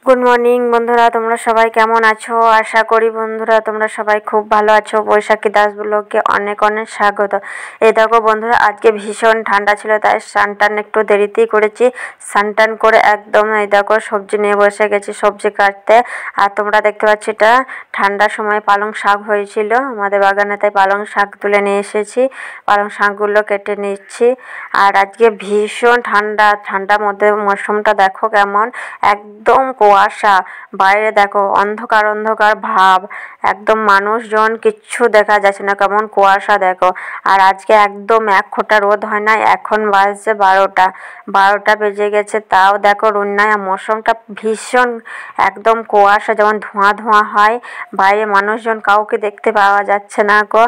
Good morning বন্ধুরা, তোমরা সবাই কেমন আছো? আশা করি বন্ধুরা তোমরা সবাই খুব ভালো আছো। বৈশাখী দাস ব্লগকে অনেক অনেক স্বাগত। এই দেখো বন্ধুরা, আজকে ভীষণ ঠান্ডা ছিল, তাই স্নান একটু দেরিতেই করেছি। স্নান করে একদম এই দেখো সবজি নিয়ে বসে গেছি, সবজি কাটতে। আর তোমরা দেখতে পাচ্ছ এটা ঠান্ডার সময় পালং শাক হয়েছিল আমাদের বাগানে, তাই পালং শাক তুলে নিয়ে এসেছি। পালং শাকগুলো কেটে নিচ্ছি। আর আজকে ভীষণ ঠান্ডার মধ্যে মৌসুমটা দেখো কেমন, একদম কুয়াশা। বাইরে দেখো অন্ধকার অন্ধকার ভাব, একদম মানুষজন কিচ্ছু দেখা যাচ্ছে না, কেমন কুয়াশা দেখো। আর আজকে একদম এক ফোঁটা রোদ হয় না। এখন বাজছে 12টা বেজে গেছে, তাও দেখো রোদ নাই। আর মৌসুমটা ভীষণ একদম কুয়াশা, যেমন ধোঁয়া ধোঁয়া হয়। বাইরে মানুষজন কাউকে দেখতে পাওয়া যাচ্ছে না গো।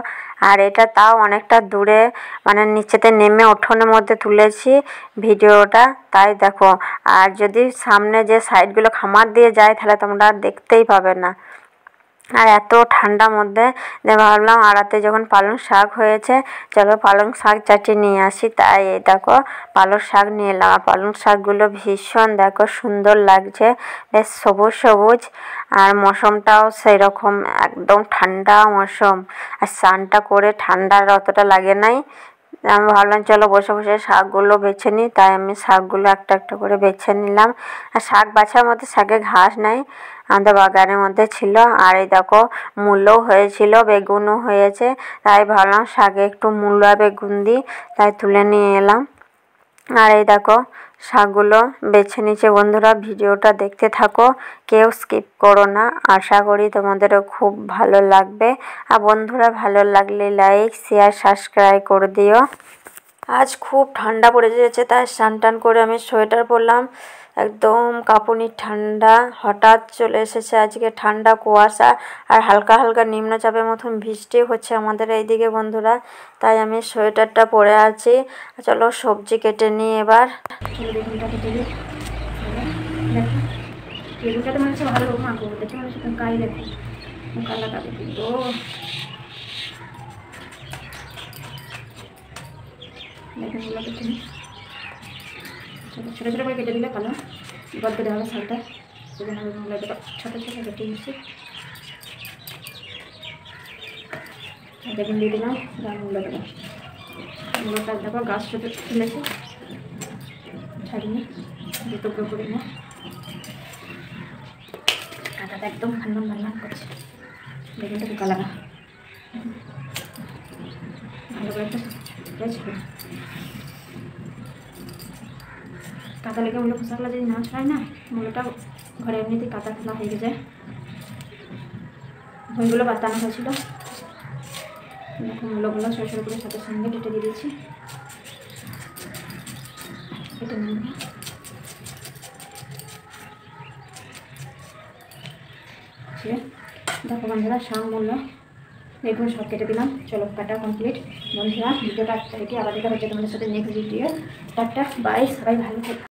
আর এটা তাও অনেকটা দূরে, মানে নিচেতে নেমে উঠোনের মধ্যে তুলেছি ভিডিওটা, তাই দেখো। আর যদি সামনে যে সাইডগুলো খামার দিয়ে যায় তাহলে তোমরা দেখতেই পাবে না। আর এত ঠান্ডার মধ্যে ভাবলাম আড়াতে যখন পালং শাক হয়েছে, চলো পালং শাক চাটি নিয়ে আসি। তাই এই দেখো পালং শাক নিয়ে এলাম। আর পালং শাকগুলো ভীষণ দেখো সুন্দর লাগছে, বেশ সবুজ সবুজ। আর মৌসুমটাও সেই রকম একদম ঠান্ডা মৌসুম। আর স্নানটা করে ঠান্ডার অতটা লাগে নাই। আমি ভাবলাম চলো বসে বসে শাকগুলো বেছে নিই, তাই আমি শাকগুলো একটা একটা করে বেছে নিলাম। আর শাক বাছার মধ্যে শাকে ঘাস নাই, আমাদের বাগানের মধ্যে ছিল। আর এই দেখো মূলোও হয়েছিল, বেগুনও হয়েছে, তাই ভাবলাম শাকে একটু মূলো আর বেগুন দিই, তাই তুলে নিয়ে এলাম। আর এই দেখো শাকগুলো বেছে নিচ্ছে। বন্ধুরা ভিডিওটা দেখতে থাকো, কেউ স্কিপ করো না। আশা করি তোমাদেরও খুব ভালো লাগবে। আর বন্ধুরা ভালো লাগলে লাইক শেয়ার সাবস্ক্রাইব করে দিও। আজ খুব ঠান্ডা পড়ে গেছে, তাই স্নান করে আমি সোয়েটার পরলাম। একদম কাঁপুনি ঠান্ডা হঠাৎ চলে এসেছে আজকে, ঠান্ডা কুয়াশা। আর হালকা হালকা নিম্নচাপের মতন বৃষ্টি হচ্ছে আমাদের এইদিকে বন্ধুরা, তাই আমি সোয়েটারটা পরে আছি। চলো সবজি কেটে নিই এবার। বেগুনটা কেটে নিই। বেগুনটা তো মনে হচ্ছে ভালো মাখবো, দেখে মনে হচ্ছে গায়ে দেখো কালা কালা কিন্তু বেগুনগুলো কেটে নিই। ছোটো ছোটো করে কেটে দিলে ভালো, গল্প দেওয়া হবে শাকটা, সেজন্য বেগুনগুলো ছোটো ছোটো কেটে নিচ্ছি। বেগুন দিয়ে দিলাম, গাছগুলো দেবো। মূলটা দেখো গাছ ছোটো তুলেছি, ছাড়িয়ে দু টুকরো করে না, কাঁটাটা একদম ভান্নাম করছে। বেগুনটা পোকা লাগা ভালো করে একটা কাঁচা লেগে মূল্য খোসাগুলো যদি না ছড়ায় না, মূল্যটা ঘরে এমনিতেই কাঁচা খোলা হয়ে যায়। ভুঁইগুলো বাতানো হয়েছিল, দেখো মূল্যগুলো ছোটো ছোটো করে সাথে সঙ্গে কেটে দিয়ে দিয়েছি। কেটে নেব, দেখো বন্ধুরা শাক মূল্য বেগুন সব কেটে দিলাম। চলো কাটা কমপ্লিট। বন্ধুরা ভিডিওটা আজকে আবার দেখা হচ্ছে তোমাদের সাথে নেক্সট ভিডিও। টাটা বাই, সবাই ভালো থাকবে।